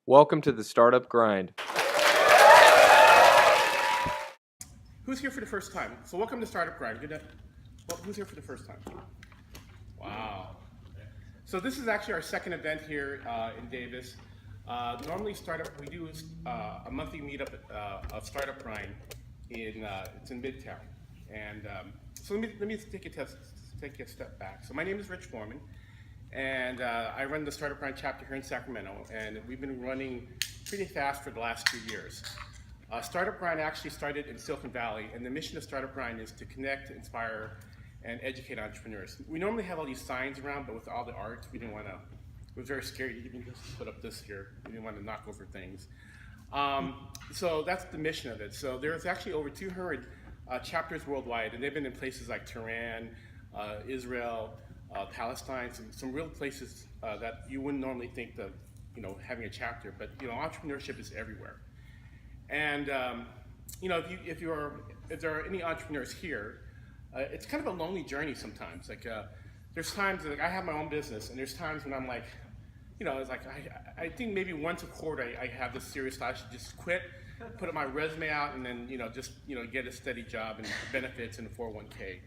Welcome to the Startup Grind. Who's here for the first time? So welcome to Startup Grind. Well, who's here for the first time? Wow. So this is actually our second event here in Davis. Normally we do a monthly meetup of Startup Grind it's in Midtown. And so let me take a step back. So my name is Rich Foreman, and I run the Startup Grind chapter here in Sacramento, and we've been running pretty fast for the last 2 years. Startup Grind actually started in Silicon Valley, and the mission of Startup Grind is to connect, inspire, and educate entrepreneurs. We normally have all these signs around, but with all the art, we didn't want to, it was very scary to even just put up this here. We didn't want to knock over things. So that's the mission of it. So there's actually over 200 chapters worldwide, and they've been in places like Tehran, Israel, Palestine, some real places that you wouldn't normally think of, having a chapter, but entrepreneurship is everywhere. And if there are any entrepreneurs here, it's kind of a lonely journey sometimes. Like there's times like I have my own business, and there's times when I'm like, it's like I think maybe once a quarter I have this serious thought I should just quit, put my resume out, and then just get a steady job and benefits and a 401k.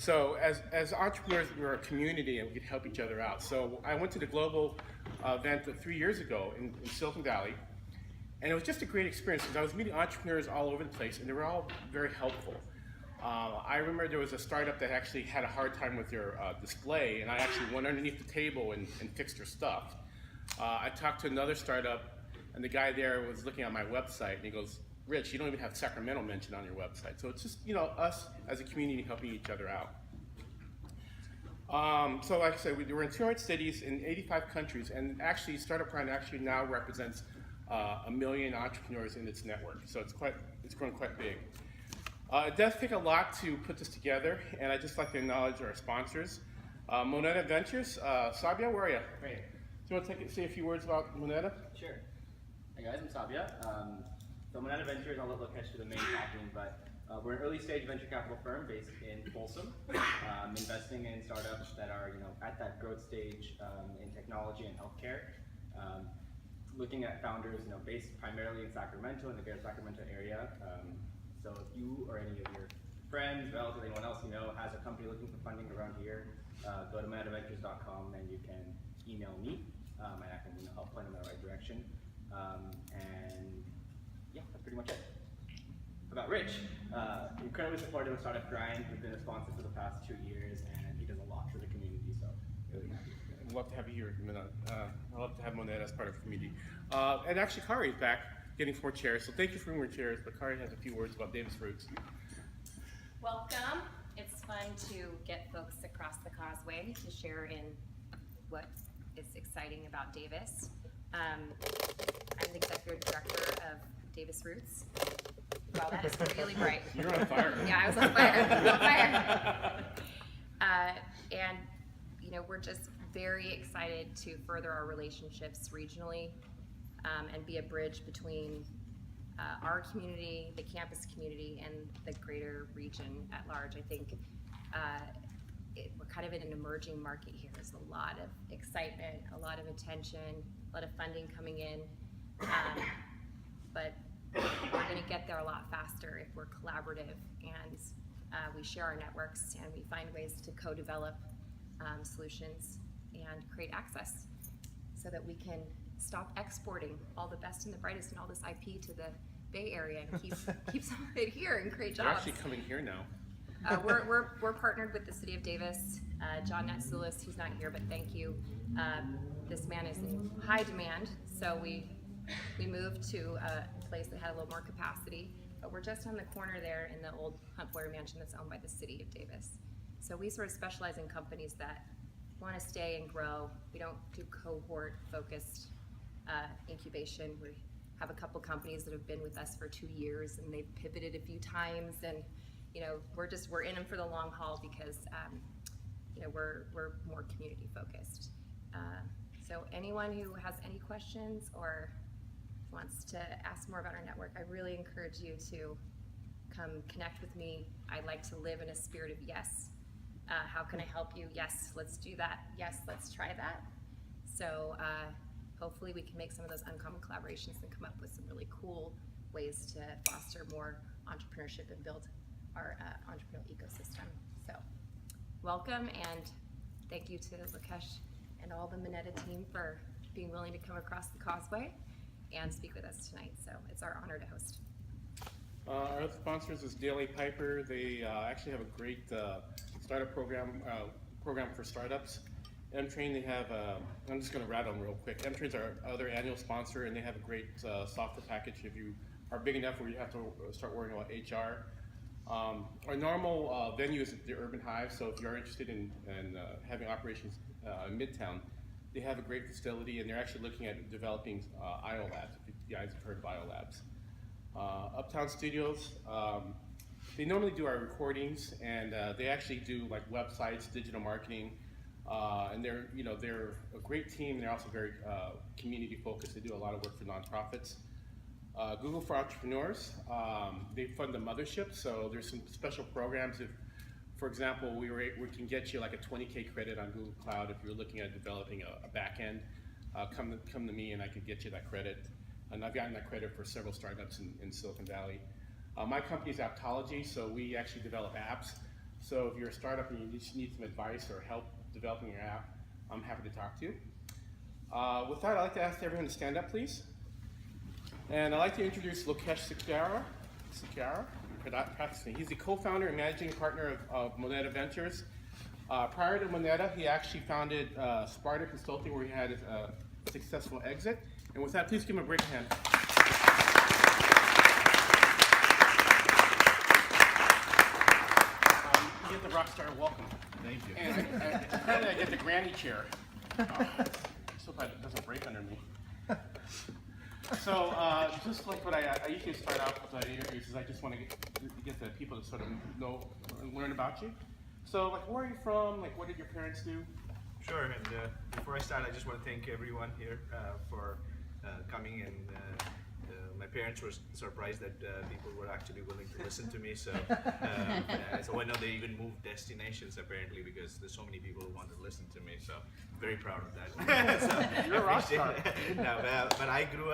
So as entrepreneurs, we're a community and we can help each other out. So I went to the global event 3 years ago in Silicon Valley, and it was just a great experience because I was meeting entrepreneurs all over the place, and they were all very helpful. I remember there was a startup that actually had a hard time with their display, and I actually went underneath the table and fixed their stuff. I talked to another startup, and the guy there was looking at my website, and he goes, "Rich, you don't even have Sacramento mentioned on your website." So it's just us as a community helping each other out. So like I said, we're in 200 cities in 85 countries, and actually Startup Grind actually now represents 1 million entrepreneurs in its network. So it's grown quite big. It does take a lot to put this together, and I'd just like to acknowledge our sponsors. Moneta Ventures, Sabia, where are you? Great. Do you want to say a few words about Moneta? Sure. Hey guys, I'm Sabia. So Moneta Ventures, I'll let Lokesh do the main talking, but we're an early stage venture capital firm based in Folsom, investing in startups that are at that growth stage in technology and healthcare. Looking at founders based primarily in Sacramento, in the greater Sacramento area. So if you or any of your friends, relatives, anyone else has a company looking for funding around here, go to monetaventures.com and you can email me, and I can help point them in the right direction. And yeah, that's pretty much it. About Rich, incredibly supportive of Startup Grind. We've been a sponsor for the past 2 years, and he does a lot for the community, so really happy. I'd love to have you here. I'd love to have Moneta as part of the community. And actually, Kari is back getting 4 chairs, so thank you for bringing chairs, but Kari has a few words about Davis Roots. Welcome. It's fun to get folks across the causeway to share in what is exciting about Davis. I'm the executive director of Davis Roots. Wow, that is really bright. You're on fire. Yeah, I was on fire. On fire. And we're just very excited to further our relationships regionally and be a bridge between our community, the campus community, and the greater region at large. I think we're kind of in an emerging market here. There's a lot of excitement, a lot of attention, a lot of funding coming in, but we're going to get there a lot faster if we're collaborative and we share our networks and we find ways to co-develop solutions and create access so that we can stop exporting all the best and the brightest and all this IP to the Bay Area and keep some of it here and create jobs. They're actually coming here now. We're partnered with the City of Davis. John Natsoulis, who's not here, but thank you. This man is in high demand, so we moved to a place that had a little more capacity, but we're just on the corner there in the old Hunt Boyer mansion that's owned by the City of Davis. So we sort of specialize in companies that want to stay and grow. We don't do cohort-focused incubation. We have a couple companies that have been with us for 2 years, and they've pivoted a few times, and we're in them for the long haul because we're more community-focused. So anyone who has any questions or wants to ask more about our network, I really encourage you to come connect with me. I like to live in a spirit of yes. How can I help you? Yes, let's do that. Yes, let's try that. So hopefully we can make some of those uncommon collaborations and come up with some really cool ways to foster more entrepreneurship and build our entrepreneurial ecosystem. So welcome, and thank you to Lokesh and all the Moneta team for being willing to come across the causeway and speak with us tonight. So it's our honor to host. Our other sponsors is Daily Piper. They actually have a great startup program for startups. M-Train, they have, I'm just going to rattle them real quick. M-Train's our other annual sponsor, and they have a great software package if you are big enough where you have to start worrying about HR. Our normal venue is the Urban Hive, so if you're interested in having operations in Midtown, they have a great facility, and they're actually looking at developing IO Labs, if you guys have heard of IO Labs. Uptown Studios, they normally do our recordings, and they actually do like websites, digital marketing, and they're a great team. They're also very community focused. They do a lot of work for nonprofits. Google for Entrepreneurs, they fund the mothership, so there's some special programs. If, for example, we can get you like a 20K credit on Google Cloud if you're looking at developing a back end. Come to me, and I could get you that credit. And I've gotten that credit for several startups in Silicon Valley. My company is Aptology, so we actually develop apps. So if you're a startup and you just need some advice or help developing your app, I'm happy to talk to you. With that, I'd like to ask everyone to stand up, please. And I'd like to introduce Lokesh Sikaria. He's the co-founder and managing partner of Moneta Ventures. Prior to Moneta, he actually founded Sparta Consulting, where he had a successful exit. And with that, please give him a break hand. You get the rock star welcome. Thank you. And apparently I get the granny chair. So hope it doesn't break under me. So just like what I usually start out with interviews is I just want to get the people to sort of know and learn about you. So like, where are you from? Like, what did your parents do? Sure, and before I start, I just want to thank everyone here for coming, and my parents were surprised that people were actually willing to listen to me, so so I know they even moved destinations apparently because there's so many people who want to listen to me, so I'm very proud of that. So, you're a rock star. No, but I grew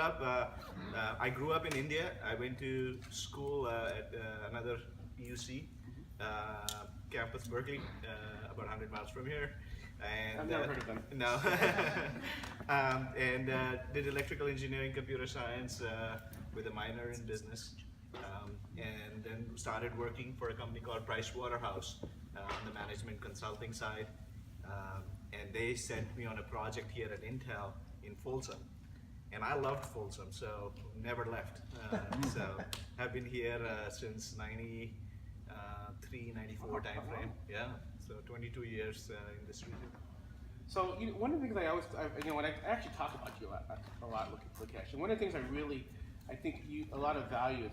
up in India. I went to school at another UC campus, Berkeley, about 100 miles from here. And, I've never heard of them. No. And did electrical engineering, computer science with a minor in business. And then started working for a company called Pricewaterhouse on the management consulting side. And they sent me on a project here at Intel in Folsom. And I loved Folsom, so never left. So I've been here since 93, 94 timeframe. Yeah. So 22 years in this region. So one of the things when I actually talk about you a lot, Lokesh, and one of the things I think a lot of value is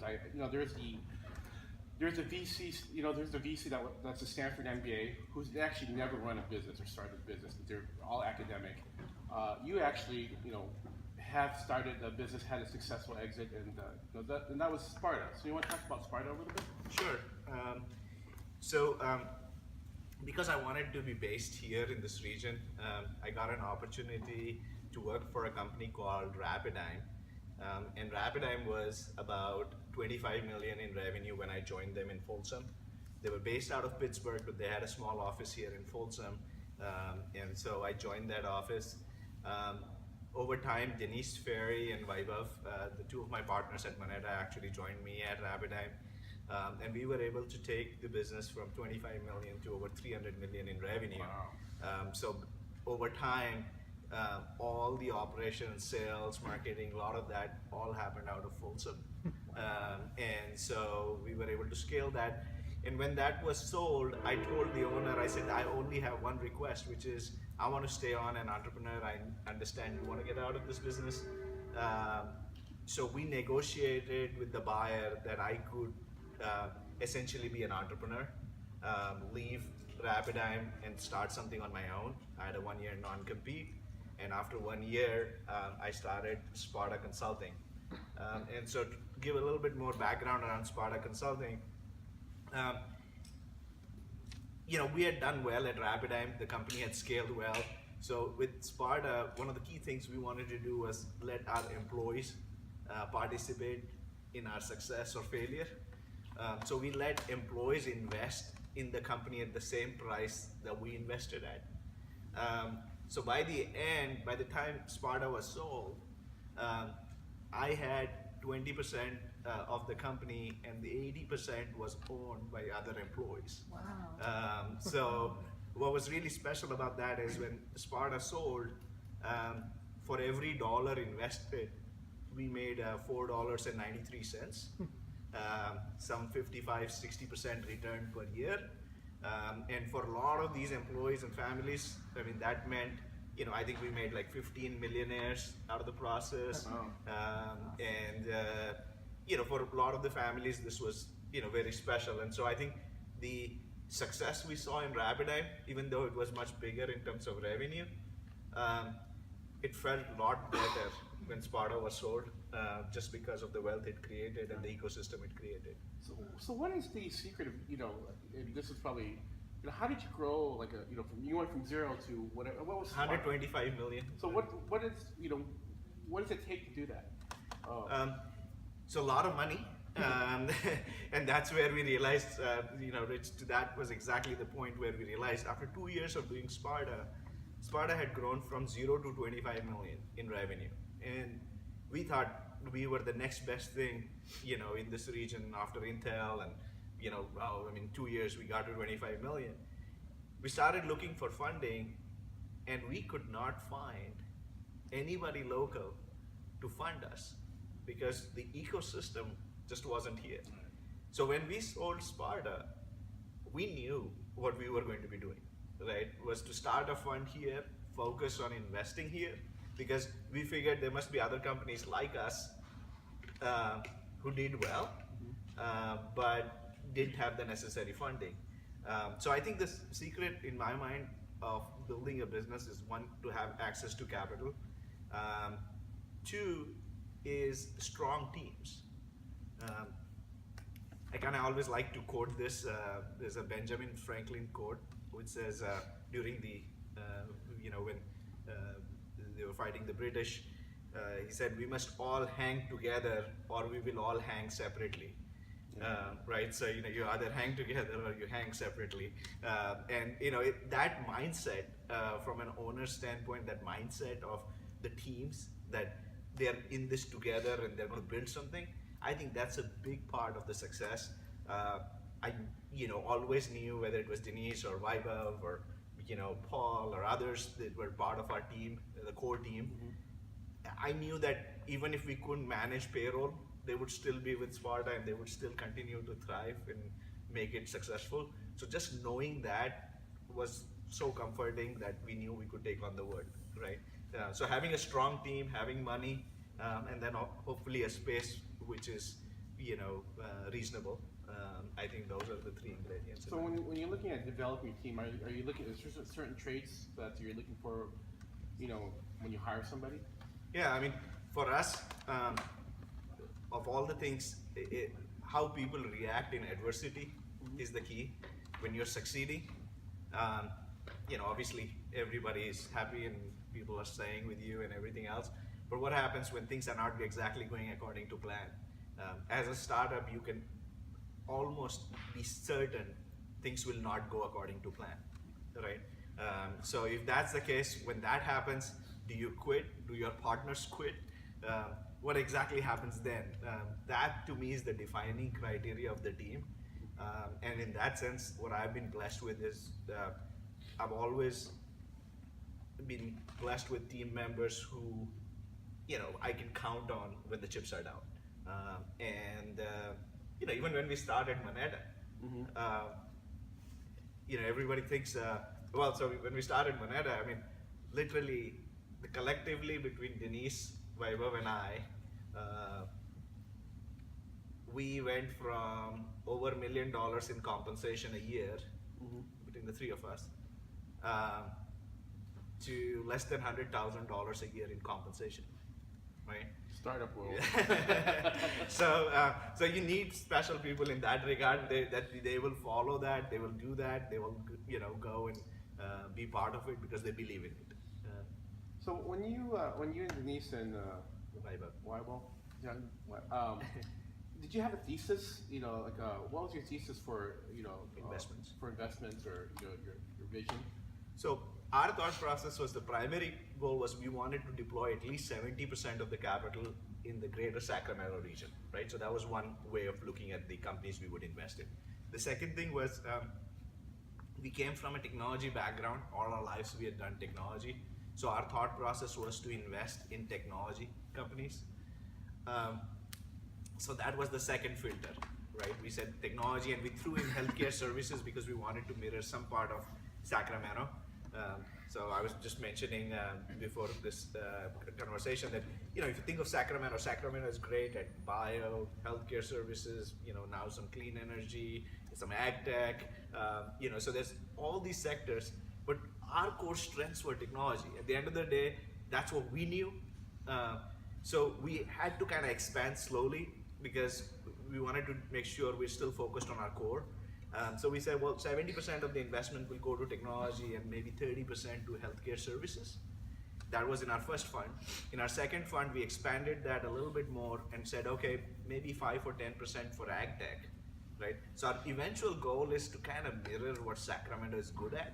there's a VC, there's a VC that's a Stanford MBA who's actually never run a business or started a business. They're all academic. You actually, have started a business, had a successful exit, and that was Sparta. So you want to talk about Sparta a little bit? Sure. Because I wanted to be based here in this region, I got an opportunity to work for a company called Rapidyne. And Rapidyne was about 25 million in revenue when I joined them in Folsom. They were based out of Pittsburgh, but they had a small office here in Folsom. And so I joined that office. Over time, Denise Ferry and Vaibhav, the two of my partners at Moneta, actually joined me at Rapidyne. And we were able to take the business from 25 million to over 300 million in revenue. Wow. So over time, all the operations, sales, marketing, a lot of that all happened out of Folsom. And so we were able to scale that. And when that was sold, I told the owner, I said, I only have one request, which is I want to stay on an entrepreneur. I understand you want to get out of this business. So we negotiated with the buyer that I could essentially be an entrepreneur, leave Rapidyne and start something on my own. I had a 1-year non-compete, and after 1 year, I started Sparta Consulting. And so to give a little bit more background around Sparta Consulting, we had done well at Rapidyne. The company had scaled well. So with Sparta, one of the key things we wanted to do was let our employees participate in our success or failure. So we let employees invest in the company at the same price that we invested at. So by the time Sparta was sold, I had 20% of the company, and the 80% was owned by other employees. Wow. So what was really special about that is when Sparta sold, for every dollar invested, we made $4.93, some 55-60% return per year. And for a lot of these employees and families, I mean, that meant, I think we made like 15 millionaires out of the process. For a lot of the families, this was, very special. And so I think the success we saw in Rapidae, even though it was much bigger in terms of revenue, it felt a lot better when Sparta was sold, just because of the wealth it created and the ecosystem it created. So what is the secret of, and this is probably, how did you grow you went from zero to whatever, what was Sparta? 125 million. So what does it take to do that? So a lot of money, and that's where we realized, that was exactly the point where we realized after 2 years of doing Sparta had grown from 0 to 25 million in revenue, and we thought we were the next best thing, in this region after Intel, and 2 years we got to 25 million. We started looking for funding, and we could not find anybody local to fund us because the ecosystem just wasn't here. So when we sold Sparta, we knew what we were going to be doing, right? Was to start a fund here, focus on investing here, because we figured there must be other companies like us who did well, but didn't have the necessary funding. So I think the secret in my mind of building a business is, one, to have access to capital. Two is strong teams. I kind of always like to quote this. There's a Benjamin Franklin quote which says, during the, when they were fighting the British, he said, "We must all hang together or we will all hang separately." Right? So, you either hang together or you hang separately. And, that mindset, from an owner's standpoint, that mindset of the teams, that they're in this together and they're going to build something, I think that's a big part of the success. I, always knew, whether it was Denise or Vaibhav or, Paul or others that were part of our team, the core team, I knew that even if we couldn't manage payroll, they would still be with Sparta and they would still continue to thrive and make it successful. So just knowing that was so comforting that we knew we could take on the world, right? So having a strong team, having money, and then hopefully a space which is, reasonable. I think those are the three ingredients. So when you're looking at developing a team, are you looking at certain traits that you're looking for, when you hire somebody? Yeah, I mean, for us, of all the things, how people react in adversity is the key. When you're succeeding, obviously everybody is happy and people are staying with you and everything else. But what happens when things are not exactly going according to plan? As a startup, you can almost be certain things will not go according to plan, right? So if that's the case, when that happens, do you quit? Do your partners quit? What exactly happens then? That to me is the defining criteria of the team. And in that sense, what I've been blessed with is I've always been blessed with team members who, I can count on when the chips are down. Even when we started Moneta, everybody thinks, so when we started Moneta, I mean, literally, collectively between Denise, Vaibhav and I, we went from over $1 million in compensation a year, between the three of us, to less than $100,000 a year in compensation, right? Startup world. So you need special people in that regard. They will follow that, they will do that, they will go and be part of it because they believe in it. So when you and Denise and Weibel, John, did you have a thesis? Like what was your thesis for Investments. For investments or your vision? So our thought process was the primary goal was we wanted to deploy at least 70% of the capital in the greater Sacramento region, right? So that was one way of looking at the companies we would invest in. The second thing was we came from a technology background. All our lives we had done technology. So our thought process was to invest in technology companies. So that was the second filter, right? We said technology, and we threw in healthcare services because we wanted to mirror some part of Sacramento. So I was just mentioning before this conversation that if you think of Sacramento, Sacramento is great at bio, healthcare services. Now some clean energy, some ag tech. So there's all these sectors, but our core strengths were technology. At the end of the day, that's what we knew. So we had to kind of expand slowly because we wanted to make sure we're still focused on our core. So we said, well, 70% of the investment will go to technology and maybe 30% to healthcare services. That was in our first fund. In our second fund, we expanded that a little bit more and said, okay, maybe 5 or 10% for ag tech, right? So our eventual goal is to kind of mirror what Sacramento is good at,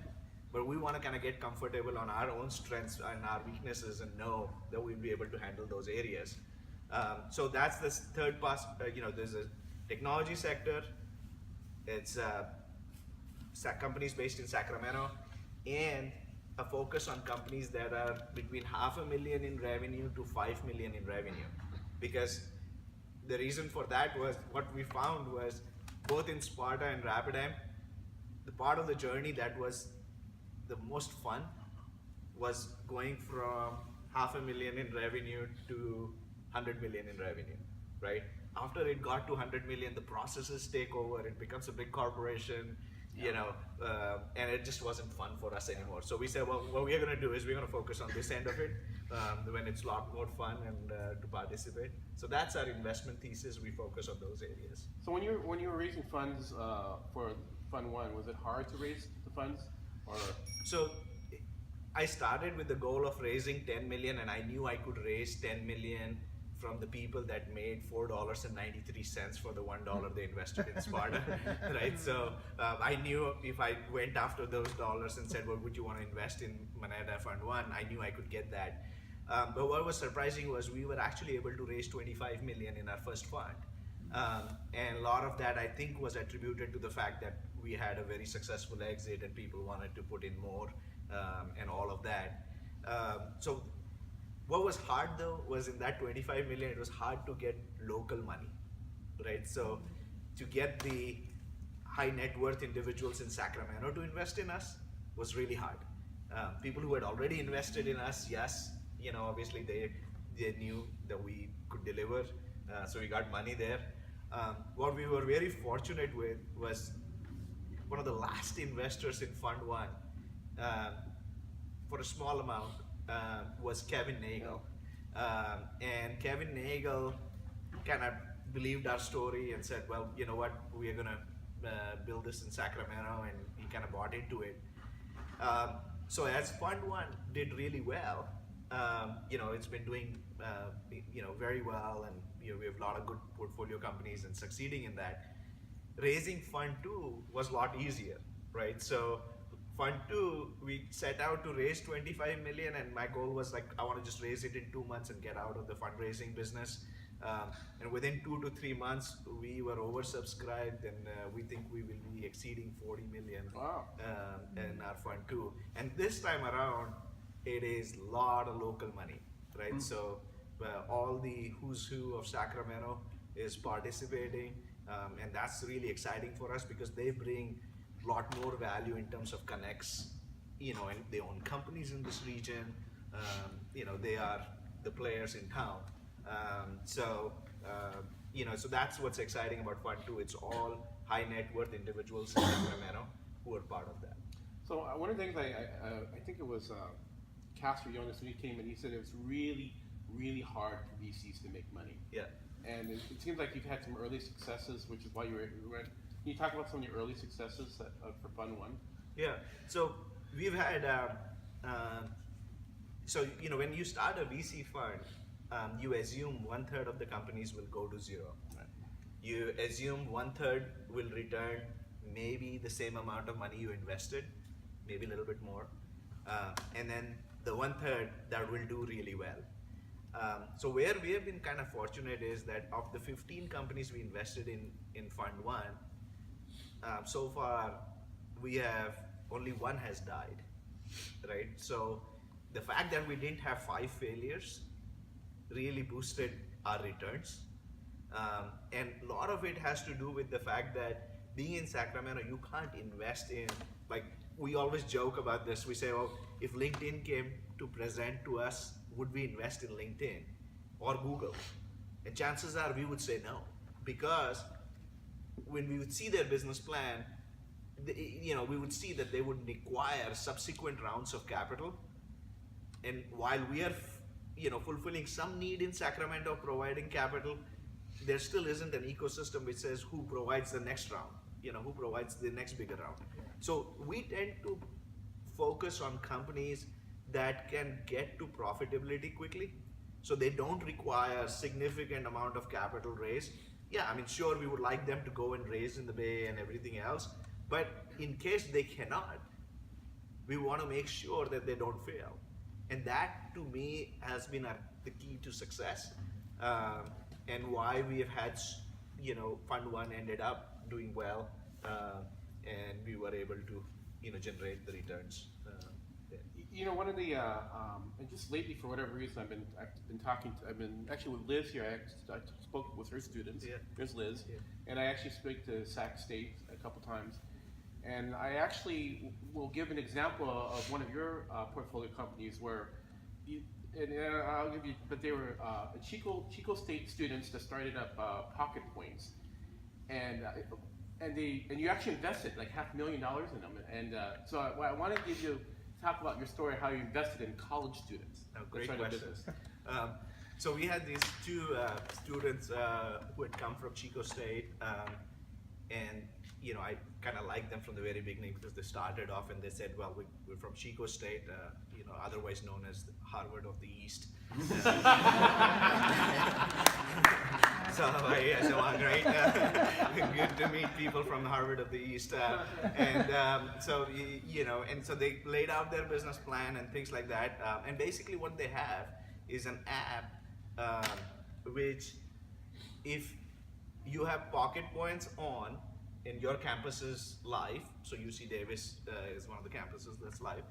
but we want to kind of get comfortable on our own strengths and our weaknesses and know that we'll be able to handle those areas. So that's the third part. There's a technology sector. It's companies based in Sacramento, and a focus on companies that are between $500,000 in revenue to $5 million in revenue. Because the reason for that was what we found was both in Sparta and Rapidan, the part of the journey that was the most fun was going from $500,000 in revenue to $100 million in revenue, right? After it got to 100 million, the processes take over. It becomes a big corporation, and it just wasn't fun for us anymore. So we said, well, what we're going to do is we're going to focus on this end of it when it's a lot more fun and to participate. So that's our investment thesis. We focus on those areas. So when you were raising funds for Fund One, was it hard to raise the funds, or? So I started with the goal of raising 10 million, and I knew I could raise 10 million from the people that made $4.93 for the $1 they invested in Sparta, right? So I knew if I went after those dollars and said, well, would you want to invest in Moneta Fund 1? I knew I could get that. But what was surprising was we were actually able to raise 25 million in our first fund. And a lot of that I think was attributed to the fact that we had a very successful exit and people wanted to put in more and all of that. So what was hard though was in that 25 million, it was hard to get local money, right? So to get the high net worth individuals in Sacramento to invest in us was really hard. People who had already invested in us, yes, obviously they knew that we could deliver, so we got money there. What we were very fortunate with was one of the last investors in Fund 1 for a small amount was Kevin Nagel. And Kevin Nagel kind of believed our story and said, well, you know what, we're going to build this in Sacramento, and he kind of bought into it. So as Fund 1 did really well, it's been doing very well, and we have a lot of good portfolio companies and succeeding in that. Raising Fund 2 was a lot easier, right? So Fund 2, we set out to raise 25 million, and my goal was like, I want to just raise it in 2 months and get out of the fundraising business. And within 2 to 3 months, we were oversubscribed, and we think we will be exceeding 40 million in our Fund 2. And this time around, it is a lot of local money, right? So all the who's who of Sacramento is participating, and that's really exciting for us because they bring a lot more value in terms of connects, and they own companies in this region. They are the players in town. So that's what's exciting about Fund 2. It's all high net worth individuals in Sacramento who are part of that. So one of the things I think it was Casper Jonas, when he came in, he said it was really, really hard for VCs to make money. Yeah. And it seems like you've had some early successes, which is why you went. Can you talk about some of the early successes for Fund 1? Yeah. So we've had So when you start a VC fund, you assume 1/3 of the companies will go to zero. You assume 1/3 will return maybe the same amount of money you invested, maybe a little bit more, and then the 1/3 that will do really well. So where we have been kind of fortunate is that of the 15 companies we invested in Fund 1, so far we have only one has died, right? So the fact that we didn't have 5 failures really boosted our returns. And a lot of it has to do with the fact that being in Sacramento, you can't invest in, like, we always joke about this. We say, well, if LinkedIn came to present to us, would we invest in LinkedIn or Google? And chances are we would say no, because when we would see their business plan, we would see that they would require subsequent rounds of capital. And while we are, fulfilling some need in Sacramento of providing capital, there still isn't an ecosystem which says who provides the next round, who provides the next bigger round. So we tend to focus on companies that can get to profitability quickly, so they don't require significant amount of capital raise. Yeah, I mean, sure, we would like them to go and raise in the Bay and everything else, but in case they cannot, we want to make sure that they don't fail. And that, to me, has been the key to success, and why we have had, Fund 1 ended up doing well, and we were able to, generate the returns. One of the and just lately, for whatever reason, I've been actually with Liz here. I spoke with her students. Yeah. There's Liz, Yeah. and I actually spoke to Sac State a couple times. And I actually will give an example of one of your portfolio companies where, I'll give you, but they were Chico State students that started up Pocket Points, and you actually invested like $500,000 in them. And so I want to give you talk about your story, how you invested in college students. Oh, great That's right, question. business. So we had these two students who had come from Chico State, and I kind of liked them from the very beginning because they started off and they said, well, we're from Chico State, otherwise known as the Harvard of the East. So I said, well, great, good to meet people from Harvard of the East. So they laid out their business plan and things like that. And basically what they have is an app which, if you have Pocket Points on in your campus's live, so UC Davis is one of the campuses that's live,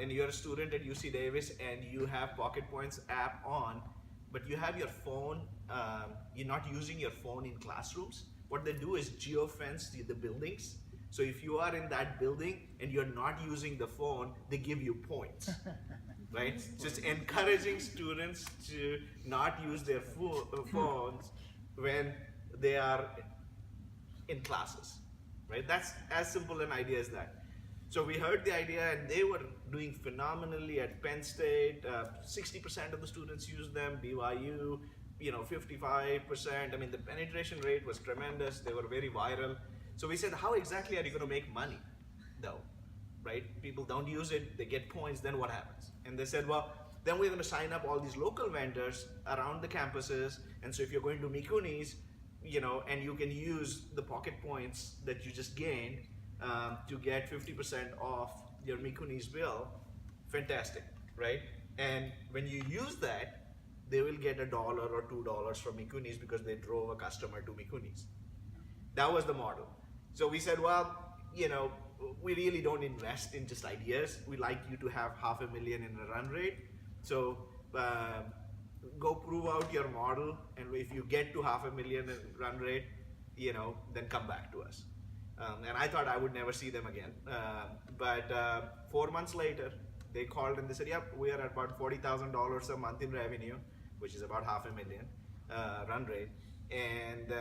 and you're a student at UC Davis and you have Pocket Points app on, but you have your phone, you're not using your phone in classrooms. What they do is geofence the buildings. So if you are in that building and you're not using the phone, they give you points, right? Just encouraging students to not use their phones when they are in classes, right? That's as simple an idea as that. So we heard the idea and they were doing phenomenally at Penn State. 60% of the students use them, BYU, 55%. I mean, the penetration rate was tremendous. They were very viral. So we said, how exactly are you going to make money though, right? People don't use it, they get points, then what happens? And they said, well, then we're going to sign up all these local vendors around the campuses. And so if you're going to Mikuni's, and you can use the Pocket Points that you just gained to get 50% off your Mikuni's bill, fantastic, right? And when you use that, they will get $1 or $2 from Mikuni's because they drove a customer to Mikuni's. That was the model. So we said, well, we really don't invest in just ideas. We like you to have $500,000 in a run rate. So go prove out your model, and if you get to $500,000 in run rate, then come back to us. And I thought I would never see them again. But 4 months later, they called and they said, yep, we are at about $40,000 a month in revenue, which is about $500,000 run rate. And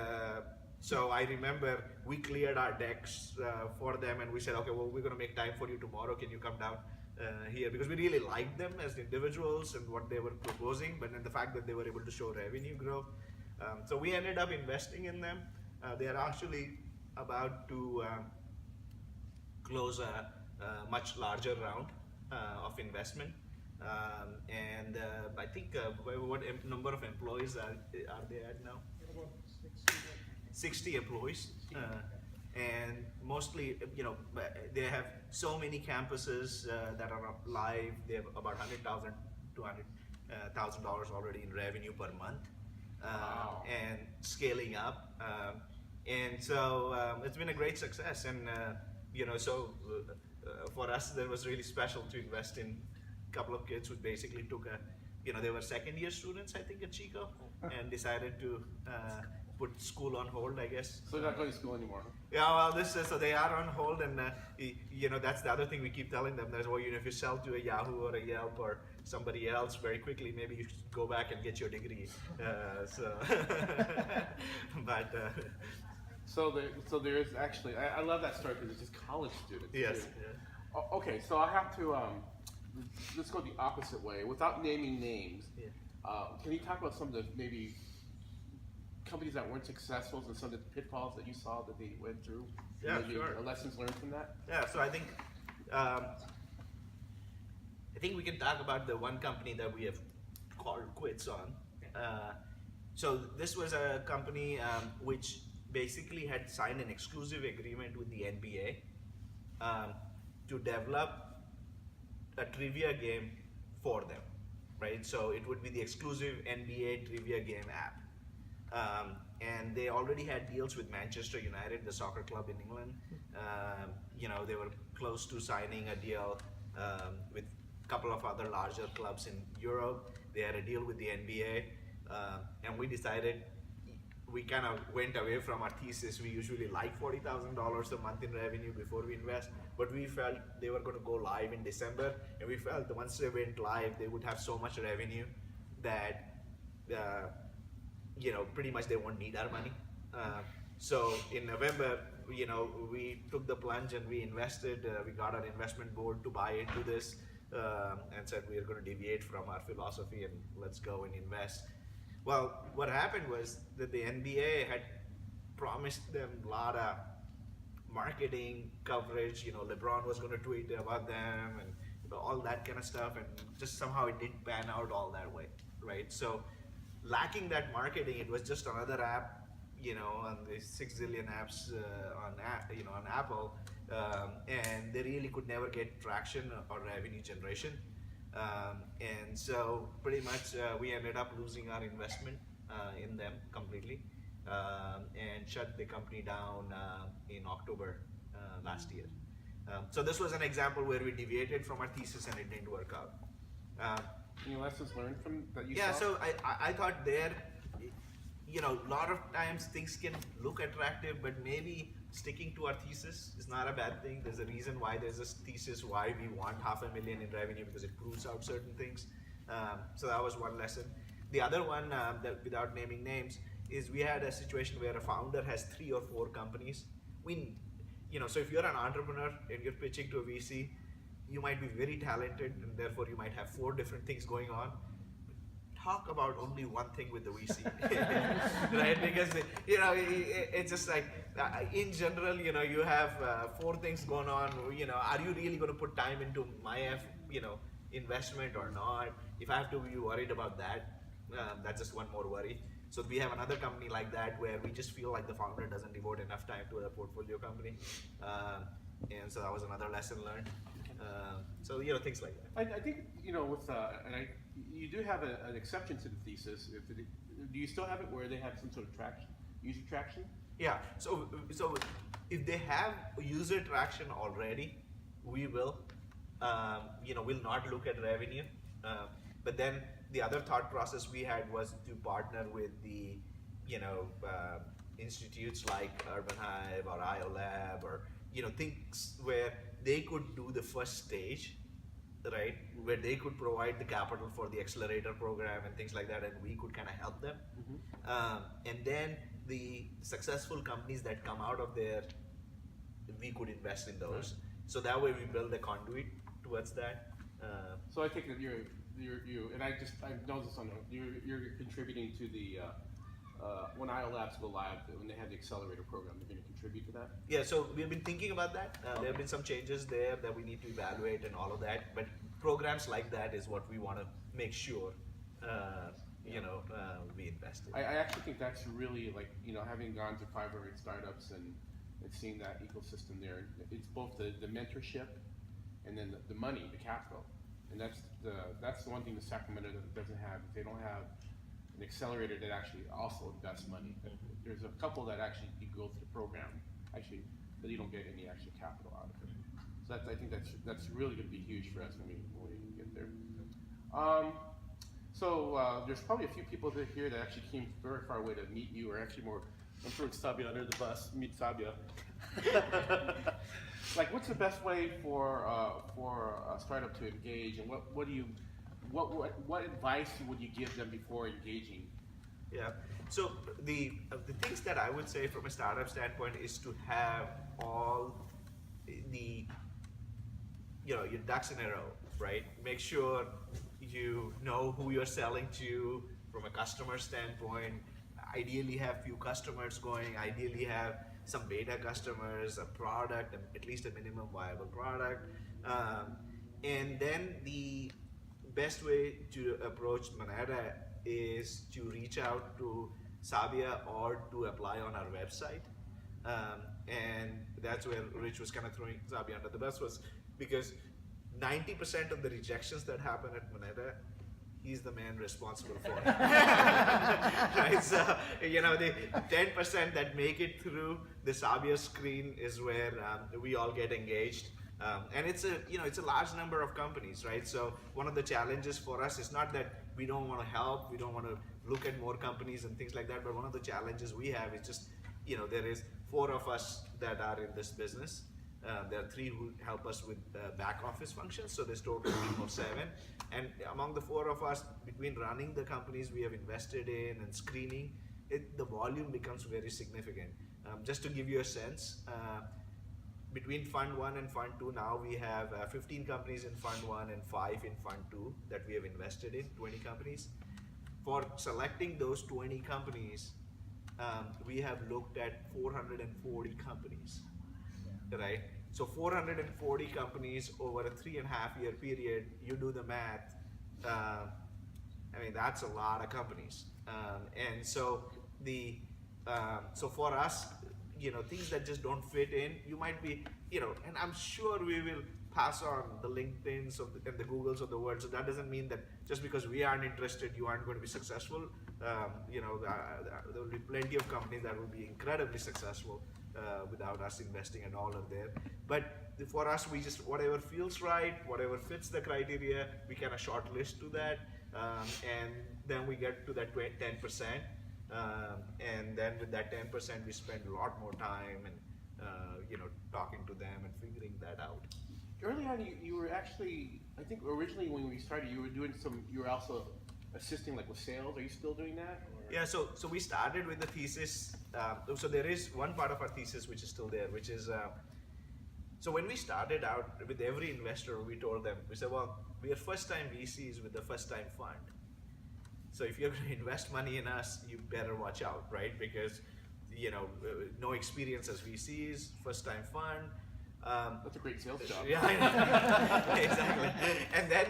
so I remember we cleared our decks for them, and we said, okay, well, we're going to make time for you tomorrow. Can you come down here? Because we really liked them as individuals and what they were proposing, but then the fact that they were able to show revenue growth. So we ended up investing in them. They are actually about to close a much larger round of investment. And I think what number of employees are they at now? 60 employees. And mostly, they have so many campuses that are live. They have about $100,000 to $200,000 already in revenue per month, Wow. and scaling up. And so it's been a great success. And for us, that was really special to invest in a couple of kids who basically took they were second year students, I think, at Chico, and decided to put school on hold, I guess. So they're not going to school anymore. Yeah, well, so they are on hold, and that's the other thing we keep telling them. There's, well, if you sell to a Yahoo or a Yelp or somebody else very quickly, maybe you should go back and get your degree. But So there is actually, I love that story because it's just college students. yes, too. yeah. Okay, so I have to, let's go the opposite way. Without naming names, Yeah. can you talk about some of the maybe companies that weren't successful and some of the pitfalls that you saw that they went through? Yeah, maybe sure. Lessons learned from that? Yeah, so I think we can talk about the one company that we have called quits on. So this was a company which basically had signed an exclusive agreement with the NBA to develop a trivia game for them, right? So it would be the exclusive NBA trivia game app. And they already had deals with Manchester United, the soccer club in England. They were close to signing a deal with a couple of other larger clubs in Europe. They had a deal with the NBA, and we decided, we kind of went away from our thesis. We usually like $40,000 a month in revenue before we invest, but we felt they were going to go live in December, and we felt that once they went live, they would have so much revenue that pretty much they won't need our money. So in November, we took the plunge and we invested. We got our investment board to buy into this, and said we are going to deviate from our philosophy and let's go and invest. Well, what happened was that the NBA had promised them a lot of marketing coverage. LeBron was going to tweet about them and all that kind of stuff, and just somehow it didn't pan out all that way, right? So lacking that marketing, it was just another app, on the 6 zillion apps on Apple, and they really could never get traction or revenue generation. And so pretty much we ended up losing our investment in them completely, and shut the company down in October last year. So this was an example where we deviated from our thesis and it didn't work out. Any lessons learned from that you Yeah, saw? so I thought there, a lot of times things can look attractive, but maybe sticking to our thesis is not a bad thing. There's a reason why there's this thesis, why we want $500,000 in revenue, because it proves out certain things. So that was one lesson. The other one, that without naming names, is we had a situation where a founder has 3 or 4 companies. So if you're an entrepreneur and you're pitching to a VC, you might be very talented and therefore you might have 4 different things going on. Talk about only one thing with the VC, right? Because it's just like, in general, you have 4 things going on. Are you really going to put time into my investment or not? If I have to be worried about that, that's just one more worry. So we have another company like that where we just feel like the founder doesn't devote enough time to the portfolio company, and so that was another lesson learned. So things like that. I think with you do have an exception to the thesis. Do you still have it where they have some sort of user traction? Yeah. So if they have user traction already, we will we'll not look at revenue. But then the other thought process we had was to partner with the institutes like Urban Hive or IOLab or things where they could do the first stage, right, where they could provide the capital for the accelerator program and things like that, and we could kind of help them. And then the successful companies that come out of there, we could invest in those. So that way we build a conduit towards that. So I think that you and I know this on you're contributing to the when IOLabs go live, when they have the accelerator program, they're going to contribute to that? Yeah, so we've been thinking about that. There have been some changes there that we need to evaluate and all of that, but programs like that is what we want to make sure we invest in. I actually think that's really like, having gone to 500 startups and seeing that ecosystem there, it's both the mentorship and then the money, the capital. And that's the one thing that Sacramento doesn't have. They don't have an accelerator that actually also invests money. There's a couple that actually you go through the program, actually, but you don't get any actual capital out of it. So I think that's really going to be huge for us when we get there. So there's probably a few people here that actually came very far away to meet you, or actually more. I'm throwing Sabia under the bus. Meet Sabia. Like, what's the best way for a startup to engage, and what advice would you give them before engaging? Yeah. So the things that I would say from a startup standpoint is to have all the your ducks in a row, right? Make sure you know who you're selling to from a customer standpoint. Ideally have few customers going, ideally have some beta customers, a product, at least a minimum viable product. And then the best way to approach Moneta is to reach out to Sabia or to apply on our website. And that's where Rich was kind of throwing Sabia under the bus, was because 90% of the rejections that happen at Moneta, he's the man responsible for it. Right? So, the 10% that make it through the Sabia screen is where we all get engaged. And it's a large number of companies, right? So one of the challenges for us is not that we don't want to help, we don't want to look at more companies and things like that, but one of the challenges we have is just, there is 4 of us that are in this business. There are 3 who help us with back office functions, so there's total team of 7. And among the 4 of us, between running the companies we have invested in and screening, the volume becomes very significant. Just to give you a sense, between Fund 1 and Fund 2 now, we have 15 companies in Fund 1 and 5 in Fund 2 that we have invested in, 20 companies. For selecting those 20 companies, we have looked at 440 companies, right? So 440 companies over a 3.5-year period, you do the math, that's a lot of companies. And so so for us, things that just don't fit in, you might be, and I'm sure we will pass on the LinkedIns and the Googles of the world. So that doesn't mean that just because we aren't interested, you aren't going to be successful. There will be plenty of companies that will be incredibly successful without us investing a dollar there. But for us, we just, whatever feels right, whatever fits the criteria, we kind of shortlist to that. And then we get to that 10%. And then with that 10%, we spend a lot more time and talking to them and figuring that out. Early on, you were actually, I think originally when we started, you were also assisting like with sales. Are you still doing that? Or? Yeah, so we started with the thesis. So there is one part of our thesis which is still there, which is, so when we started out with every investor, we told them, we said, well, we are first-time VCs with the first-time fund. So if you're going to invest money in us, you better watch out, right? Because, no experience as VCs, first-time fund. That's a great sales job. Yeah, exactly. And then,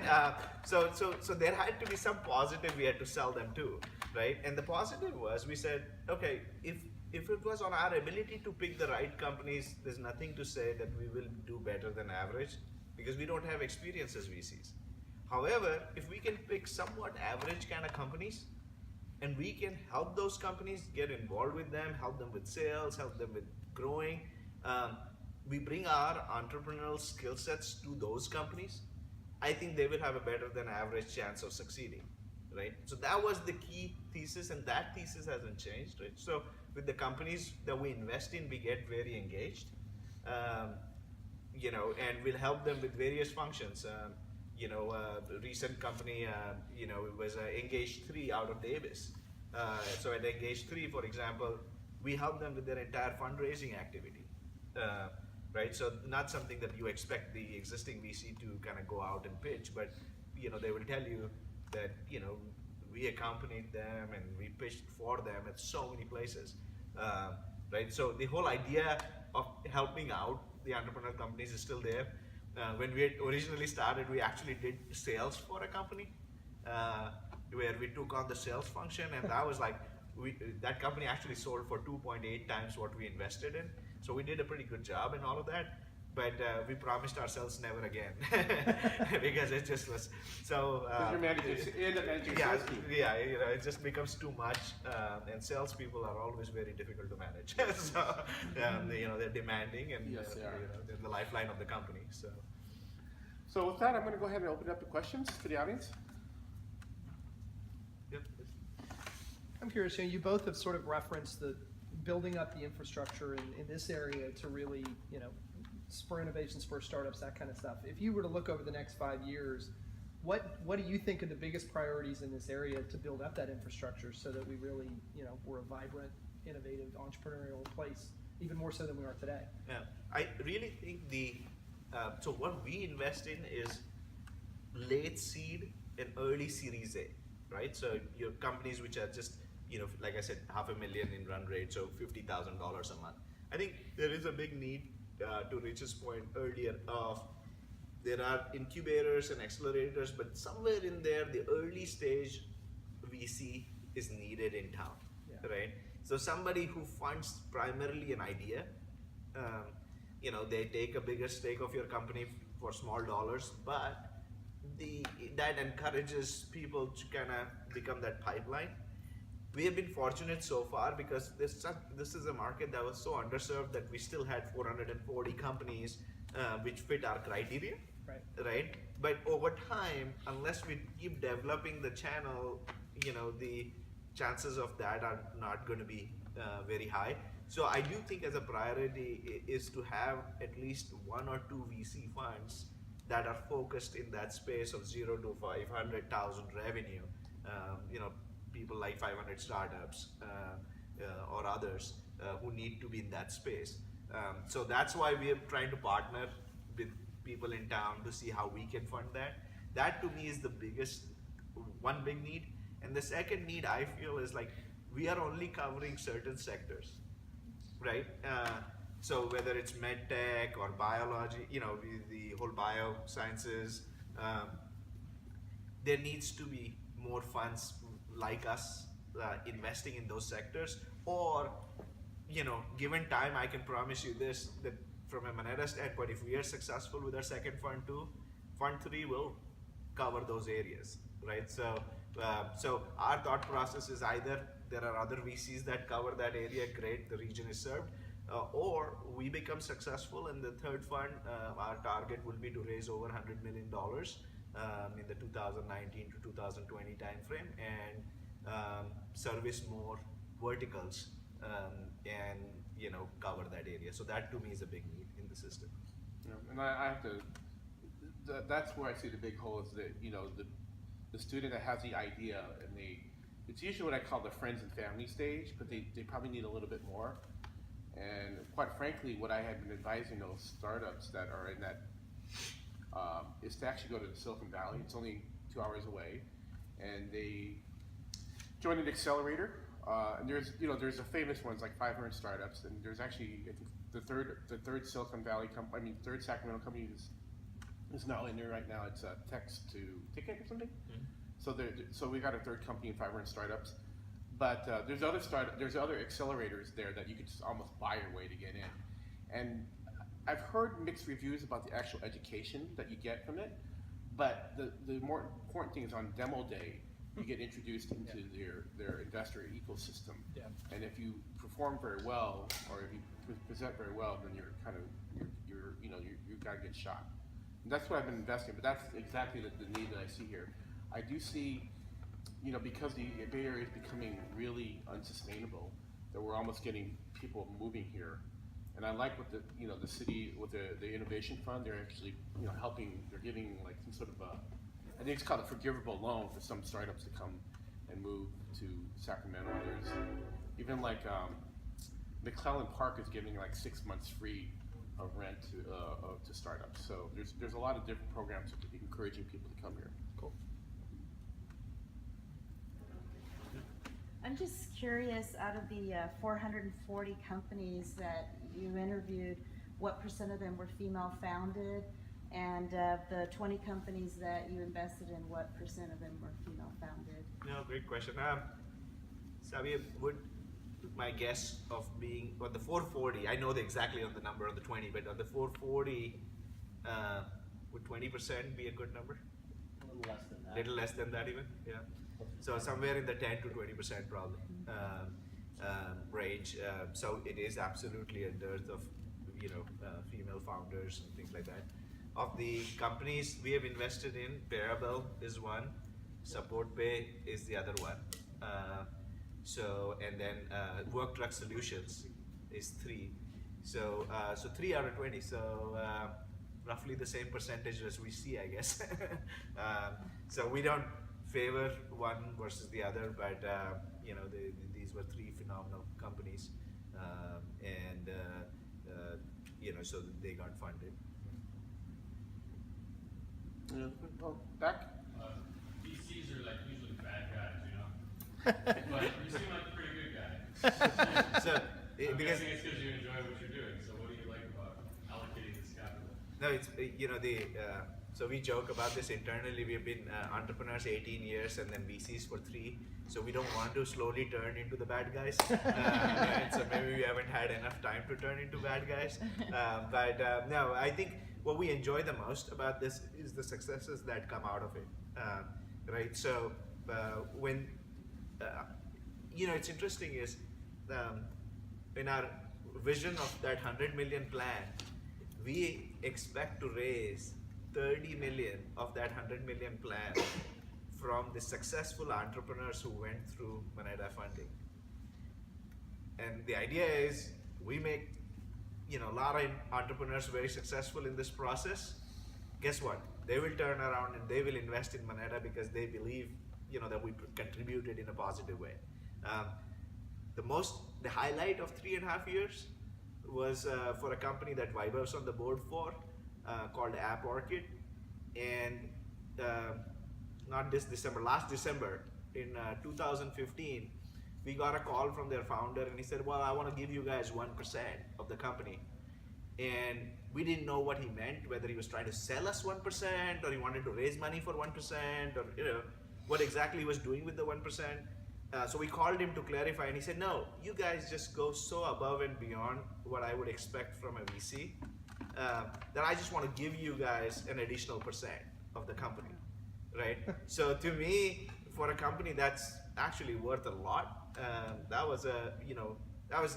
so there had to be some positive we had to sell them too, right? And the positive was, we said, okay, if it was on our ability to pick the right companies, there's nothing to say that we will do better than average, because we don't have experience as VCs. However, if we can pick somewhat average kind of companies, and we can help those companies, get involved with them, help them with sales, help them with growing, we bring our entrepreneurial skill sets to those companies, I think they will have a better than average chance of succeeding, right? So that was the key thesis, and that thesis hasn't changed, right? So with the companies that we invest in, we get very engaged, and we'll help them with various functions. Recent company, it was Engage 3 out of Davis. So at Engage 3, for example, we help them with their entire fundraising activity. Right, so not something that you expect the existing VC to kind of go out and pitch, but they will tell you that we accompanied them and we pitched for them at so many places, right? So the whole idea of helping out the entrepreneurial companies is still there. When we had originally started, we actually did sales for a company where we took on the sales function, and that was like, that company actually sold for 2.8 times what we invested in. So we did a pretty good job in all of that. But we promised ourselves never again because it just was so. You're managing, you end up managing Yeah, sales team. yeah, it just becomes too much, and salespeople are always very difficult to manage. So they're demanding, and Yes, they are. they're the lifeline of the company. So with that, I'm going to go ahead and open it up to questions to the audience. Yep. I'm curious, you both have sort of referenced the building up the infrastructure in this area to really, spur innovation, spur startups, that kind of stuff. If you were to look over the next 5 years, what do you think are the biggest priorities in this area to build up that infrastructure so that we really, we're a vibrant, innovative, entrepreneurial place, even more so than we are today? Yeah, I really think so what we invest in is late seed and early Series A, right? So your companies which are just, like I said, $500,000 in run rate, so $50,000 a month. I think there is a big need, to Rich's point earlier, of there are incubators and accelerators, but somewhere in there, the early stage VC is needed in town, right? So somebody who funds primarily an idea, they take a bigger stake of your company for small dollars, but that encourages people to kind of become that pipeline. We have been fortunate so far because this is a market that was so underserved that we still had 440 companies which fit our criteria, right? But over time, unless we keep developing the channel, the chances of that are not going to be very high. So I do think as a priority is to have at least 1 or 2 VC funds that are focused in that space of 0 to 500,000 revenue. People like 500 startups or others who need to be in that space. So that's why we are trying to partner with people in town to see how we can fund that. That to me is the biggest, one big need. And the second need I feel is like, we are only covering certain sectors, right? So whether it's med tech or biology, the whole biosciences, there needs to be more funds like us investing in those sectors, or given time, I can promise you this, that from a Moneta standpoint, if we are successful with our second fund 2, fund 3 will cover those areas, right? So our thought process is either there are other VCs that cover that area, great, the region is served, or we become successful in the third fund. Our target will be to raise over $100 million in the 2019 to 2020 timeframe, and service more verticals and cover that area. So that to me is a big need in the system. And I have to. That's where I see the big hole is that the student that has the idea, and it's usually what I call the friends and family stage, but they probably need a little bit more. And quite frankly, what I have been advising those startups that are in that is to actually go to the Silicon Valley. It's only 2 hours away, and they join an accelerator. And there's the famous ones like 500 startups, and there's actually I think the third Silicon Valley third Sacramento company is now in there right now. It's a text to ticket or something. Mm-hmm. So we got a third company in 500 startups, but there's other accelerators there that you could just almost buy your way to get in, and I've heard mixed reviews about the actual education that you get from it, but the more important thing is on demo day, you get introduced into their investor ecosystem. Yeah. And if you perform very well, or if you present very well, then you're you got a good shot. And that's what I've been investing, but that's exactly the need that I see here. I do see, because the Bay Area is becoming really unsustainable, that we're almost getting people moving here. And I like what the city with the innovation fund, they're actually helping. They're giving like some sort of I think it's called a forgivable loan for some startups to come and move to Sacramento. There's even like McClellan Park is giving like 6 months free of rent to startups. So there's a lot of different programs that are encouraging people to come here. Cool. I'm just curious, out of the 440 companies that you interviewed, what % of them were female founded, And of the 20 companies that you invested in, what % of them were female founded? No, great question. Xavier, would my guess of being on the 440, I know exactly on the number on the 20, but on the 440, would 20% be a good number? A little less than that. Little less than that even, yeah. So somewhere in the 10 to 20% probably range. So it is absolutely a dearth of female founders and things like that. Of the companies we have invested in, Parabel is one, SupportPay is the other one. And then Work Truck Solutions is 3. So 3 out of 20. So roughly the same percentage as we see, I guess. So we don't favor one versus the other, but these were 3 phenomenal companies, so they got funded. Oh, back. VCs are like usually bad guys, but you seem like a pretty good guy. So I'm because guessing it's because you enjoy what you're doing. So what do you like about allocating this capital? no, it's so we joke about this internally. We've been entrepreneurs 18 years and then VCs for 3. So we don't want to slowly turn into the bad guys. Right? So maybe we haven't had enough time to turn into bad guys. No, I think what we enjoy the most about this is the successes that come out of it. Right? So when it's interesting is in our vision of that 100 million plan, we expect to raise 30 million of that 100 million plan from the successful entrepreneurs who went through Moneta funding. And the idea is we make a lot of entrepreneurs very successful in this process. Guess what? They will turn around and they will invest in Moneta because they believe that we contributed in a positive way. The highlight of 3.5 years was for a company that Vaibhav's on the board for, called App Orchid, and not this December, last December in 2015, we got a call from their founder and he said, well, I want to give you guys 1% of the company. And we didn't know what he meant, whether he was trying to sell us 1% or he wanted to raise money for 1% or what exactly he was doing with the 1%. So we called him to clarify and he said, no, you guys just go so above and beyond what I would expect from a VC that I just want to give you guys an additional % of the company, right? So to me, for a company that's actually worth a lot, that was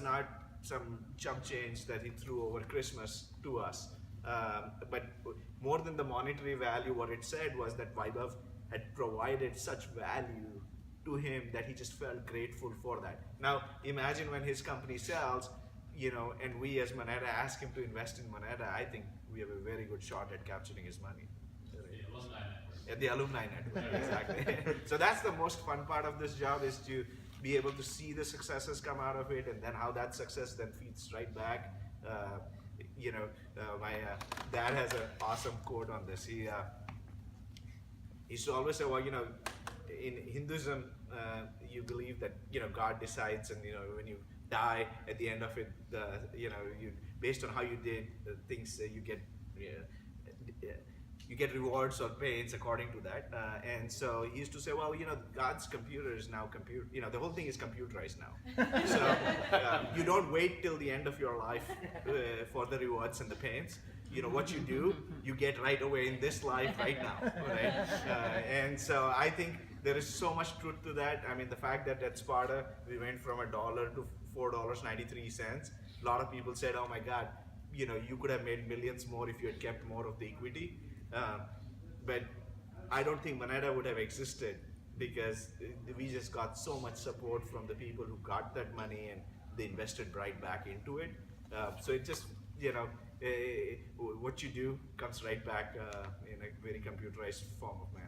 not some chump change that he threw over Christmas to us. But more than the monetary value, what it said was that Vaibhav had provided such value to him that he just felt grateful for that. Now, imagine when his company sells, and we as Moneta ask him to invest in Moneta, I think we have a very good shot at capturing his money. The alumni network. Yeah, the alumni network, exactly. So that's the most fun part of this job, is to be able to see the successes come out of it, and then how that success then feeds right back. My dad has an awesome quote on this. He used to always say, well, in Hinduism, you believe that God decides, and when you die at the end of it, you based on how you did things, you get rewards or pains according to that. And so he used to say, well, God's computer is now the whole thing is computerized now. So you don't wait till the end of your life for the rewards and the pains. What you do, you get right away in this life right now, right? And so I think there is so much truth to that. I mean, the fact that at Sparta, we went from $1 to $4.93. A lot of people said, oh my God, you could have made millions more if you had kept more of the equity. But I don't think Moneta would have existed because we just got so much support from the people who got that money and they invested right back into it. So it just, what you do comes right back in a very computerized form of manner.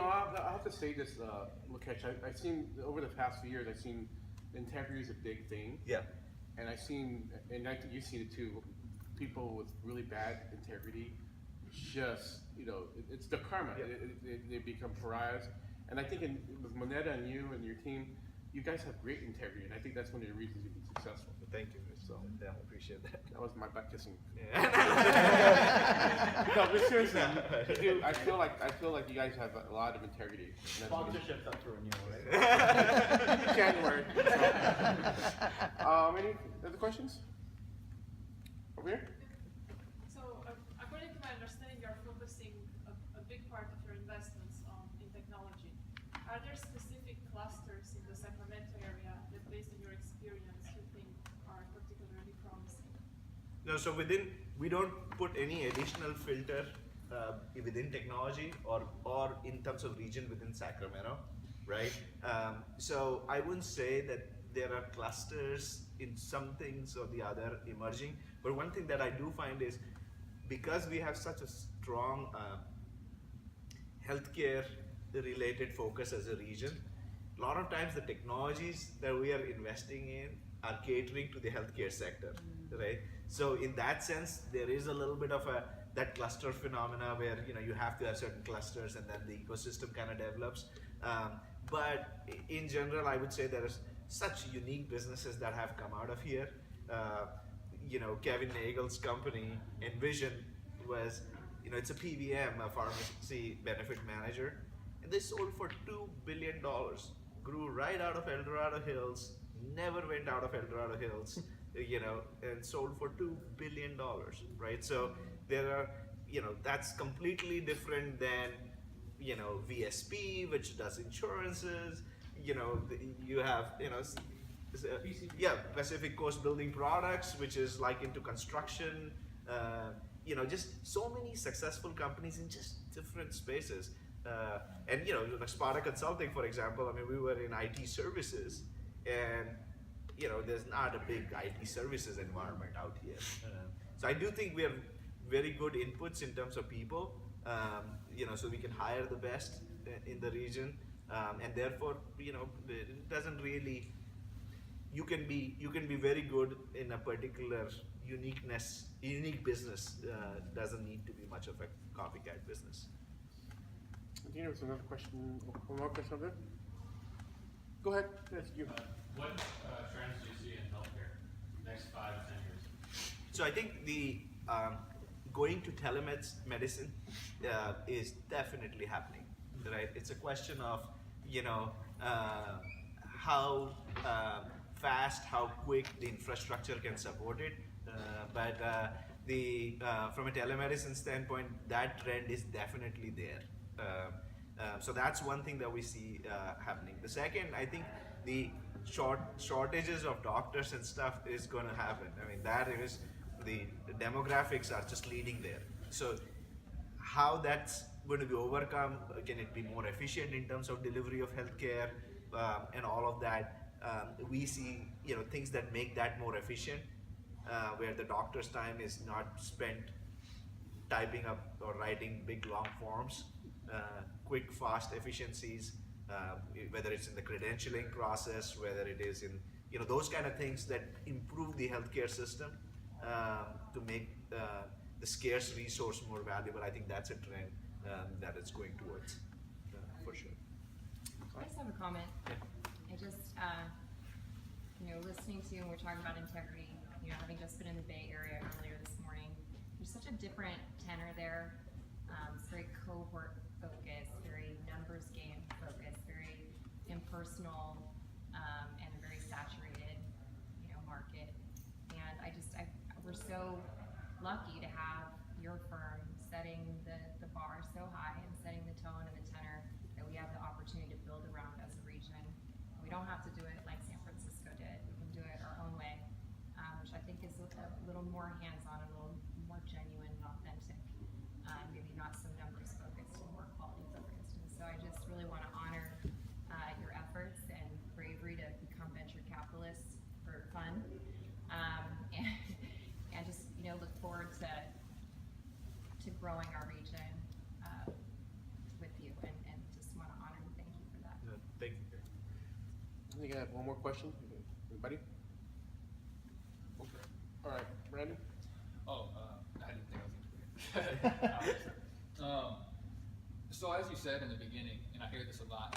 I'll have to say this, Lokesh. I've seen over the past few years, I've seen integrity is a big thing. Yeah. And I've seen, and I think you've seen it too, people with really bad integrity, just, it's the karma. Yeah. They become pariahs. And I think with Moneta and you and your team, you guys have great integrity, and I think that's one of the reasons you've been successful. Thank you. So yeah, I appreciate that. That was my butt kissing. Yeah. No, but seriously, you do, I feel like you guys have a lot of integrity. And that's what you- Sponsorship's up for renewal, right? January. Any other questions? Over here? So, according to my understanding, you're focusing a big part of your investments in technology. Are there specific clusters in the Sacramento area that, based on your experience, you think are particularly promising? No, so we don't put any additional filter within technology or in terms of region within Sacramento, right? So I wouldn't say that there are clusters in some things or the other emerging, but one thing that I do find is because we have such a strong healthcare related focus as a region, a lot of times the technologies that we are investing in are catering to the healthcare sector, right? So in that sense, there is a little bit of that cluster phenomena where you have to have certain clusters and then the ecosystem kind of develops. But in general, I would say there is such unique businesses that have come out of here. Kevin Nagel's company Envision was, it's a PBM, a pharmacy benefit manager, and they sold for $2 billion. Grew right out of El Dorado Hills, never went out of El Dorado Hills, and sold for $2 billion, right? So there are, that's completely different than, VSP, which does insurances. You have, Pacific Coast Building Products, which is like into construction. Just so many successful companies in just different spaces. And like Sparta Consulting, for example, I mean, we were in IT services, and there's not a big IT services environment out here. So I do think we have very good inputs in terms of people, so we can hire the best in the region, and therefore, it doesn't really. You can be very good in a particular unique business. Doesn't need to be much of a copycat business. I think there was another question. One more question over there. Go ahead. Yes, you. What trends do you see in healthcare next 5 to 10 years? So I think the going to telemedicine is definitely happening, right? It's a question of how fast, how quick the infrastructure can support it. But from a telemedicine standpoint, that trend is definitely there. So that's one thing that we see happening. The second, I think the shortages of doctors and stuff is going to happen. I mean, that is the demographics are just leading there. So how that's going to be overcome? Can it be more efficient in terms of delivery of healthcare and all of that? We see things that make that more efficient, where the doctor's time is not spent typing up or writing big long forms. Quick, fast efficiencies, whether it's in the credentialing process, whether it is in those kind of things that improve the healthcare system to make the scarce resource more valuable. I think that's a trend that it's going towards, for sure. I just have a comment. I just, listening to you, and we're talking about integrity, having just been in the Bay Area earlier this morning, there's such a different tenor there. It's very cohort focused, very numbers game focused, very impersonal, and very saturated, market. And we're so lucky to have your firm setting the bar so high and setting the tone and the tenor that we have the opportunity to build around as a region. We don't have to do it like San Francisco did. We can do it our own way, which I think is a little more hands-on, a little more genuine and authentic, maybe not so numbers focused and more quality focused. And so I just really want to honor your efforts and bravery to become venture capitalists for fun, and just look forward to growing our region with you, and just want to honor and thank you for that. Thank you. I think I have one more question. Anybody? Okay. All right, Brandon. Oh, I didn't think I was going to So as you said in the beginning, and I hear this a lot,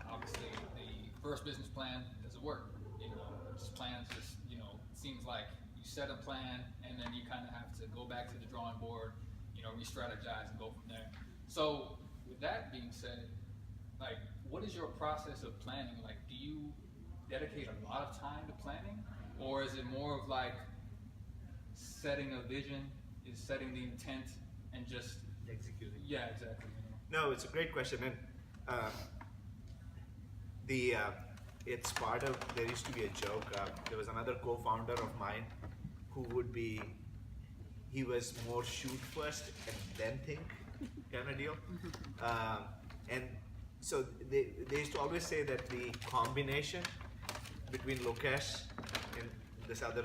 obviously the first business plan doesn't work. You know, just plans just, you know, seems like you set a plan and then you kind of have to go back to the drawing board, you know, re-strategize and go from there. So with that being said, like, what is your process of planning? Like, do you dedicate a lot of time to planning, or is it more of like setting a vision, is setting the intent and just Executing. Yeah, exactly. No, it's a great question, and it's part of. There used to be a joke. There was another co-founder of mine who would be. He was more shoot first and then think kind of deal, and so they used to always say that the combination between Lokesh and this other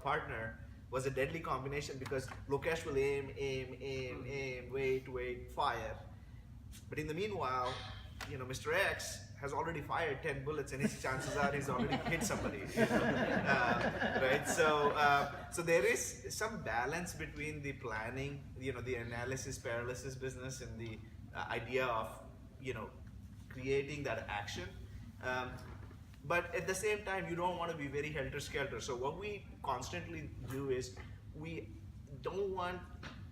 partner was a deadly combination, because Lokesh will aim, wait, fire. But in the meanwhile, you know, Mr. X has already fired 10 bullets, and his chances are he's already hit somebody. Right? So there is some balance between the planning, you know, the analysis paralysis business, and the idea of, you know, creating that action. But at the same time, you don't want to be very helter-skelter. So what we constantly do is we don't want,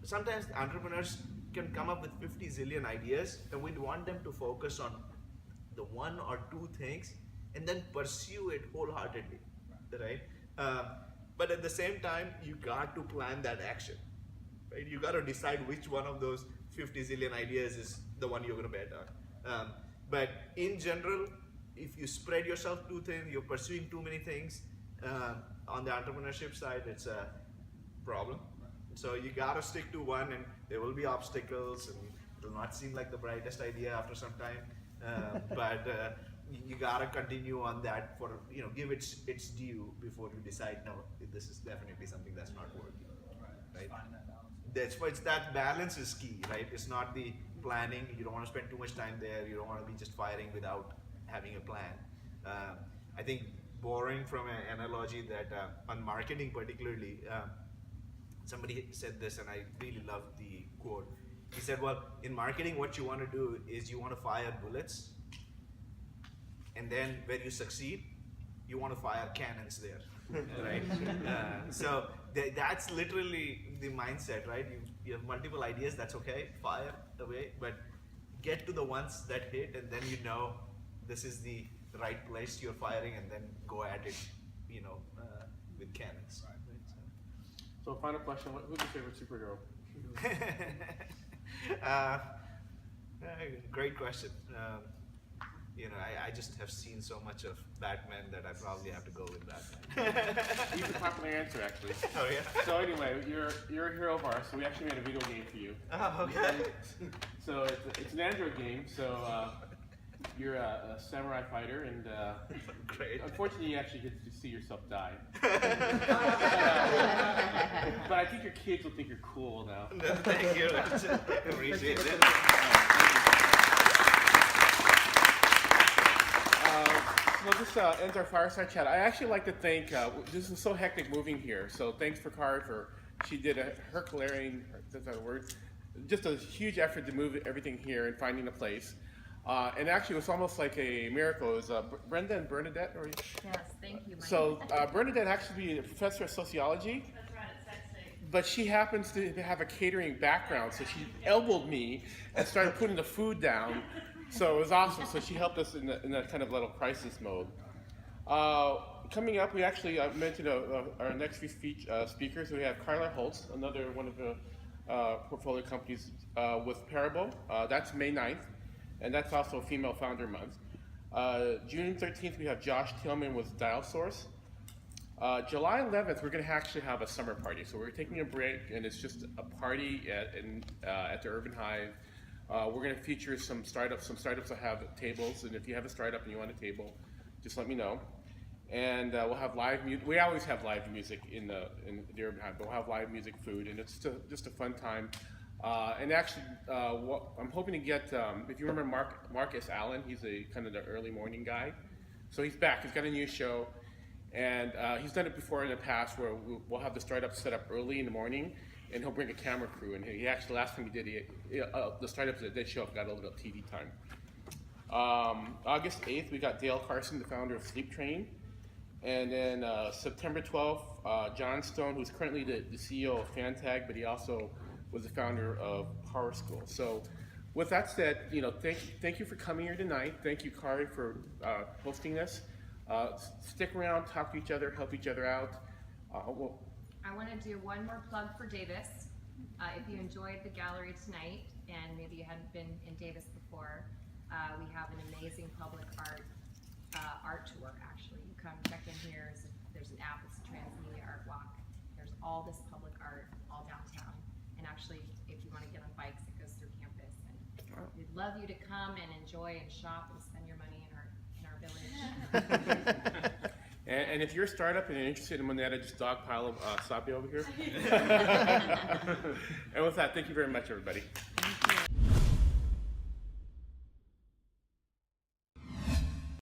sometimes entrepreneurs can come up with 50 zillion ideas, and we want them to focus on the one or two things and then pursue it wholeheartedly, right? But at the same time, you got to plan that action, right? You got to decide which one of those 50 zillion ideas is the one you're going to bet on. But in general, if you spread yourself too thin, you're pursuing too many things, on the entrepreneurship side, it's a problem. So you gotta stick to one, and there will be obstacles, and it'll not seem like the brightest idea after some time, but you gotta continue on that for, you know, give its due before you decide, no, this is definitely something that's not working. Right? That's why it's that balance is key, right? It's not the planning. You don't want to spend too much time there. You don't want to be just firing without having a plan. I think, borrowing from an analogy that on marketing particularly, somebody said this, and I really loved the quote. He said, well, in marketing, what you want to do is you want to fire bullets, and then when you succeed, you want to fire cannons there, right? So that's literally the mindset, right? You have multiple ideas, that's okay, fire away, but get to the ones that hit, and then you know this is the right place you're firing, and then go at it, you know, with cannons. Right. So final question, who's your favorite superhero? Great question. You know, I just have seen so much of Batman that I probably have to go with Batman. He's a popular answer, actually. Oh yeah. So anyway, you're a hero of ours, so we actually made a video game for you. Oh, okay. So it's an Android game, so you're a samurai fighter, and Great. unfortunately you actually get to see yourself die. But I think your kids will think you're cool now. No, thank you. Appreciate it. So this ends our fireside chat. I actually like to thank, this is so hectic moving here, so thanks for Kari she did a Herculean, that's not a word, just a huge effort to move everything here and finding a place. And actually it was almost like a miracle. It was Brenda and Bernadette. Yes, thank you, Mike. So Bernadette actually a professor of sociology. That's right, it's sexy. But she happens to have a catering background, so she elbowed me and started putting the food down. So it was awesome. So she helped us in that kind of little crisis mode. Coming up, we actually mentioned our next few speakers. We have Carla Holtz, another one of the portfolio companies with Parable. That's May 9th, and that's also Female Founder Month. June 13th, we have Josh Tillman with Dial Source. July 11th, we're going to actually have a summer party. So we're taking a break, and it's just a party at the Urban Hive. We're going to feature some startups. Some startups will have tables, and if you have a startup and you want a table, just let me know. And we'll have live music. We always have live music in the Urban Hive, but we'll have live music, food, and it's just a fun time. And actually, I'm hoping to get, if you remember Marcus Allen, he's kind of the early morning guy. So he's back. He's got a new show. And he's done it before in the past where we'll have the startup set up early in the morning, and he'll bring a camera crew. And he actually, last time he did it, the startups that did show up got a little TV time. August 8th, we got Dale Carson, the founder of Sleep Train. And then September 12th, John Stone, who's currently the CEO of Fantag, but he also was the founder of Power School. So with that said, thank you for coming here tonight. Thank you, Kari, for hosting this. Stick around, talk to each other, help each other out. I want to do one more plug for Davis. If you enjoyed the gallery tonight, and maybe you hadn't been in Davis before, we have an amazing public art tour, actually. You come check in here, there's an app, it's a Transmedia Art Walk. There's all this public art all downtown. And actually, if you want to get on bikes, it goes through campus. And we'd love you to come and enjoy and shop and spend your money in our village. And if you're a startup and you're interested in Moneta, just dogpile of Sabia over here. And with that, thank you very much, everybody.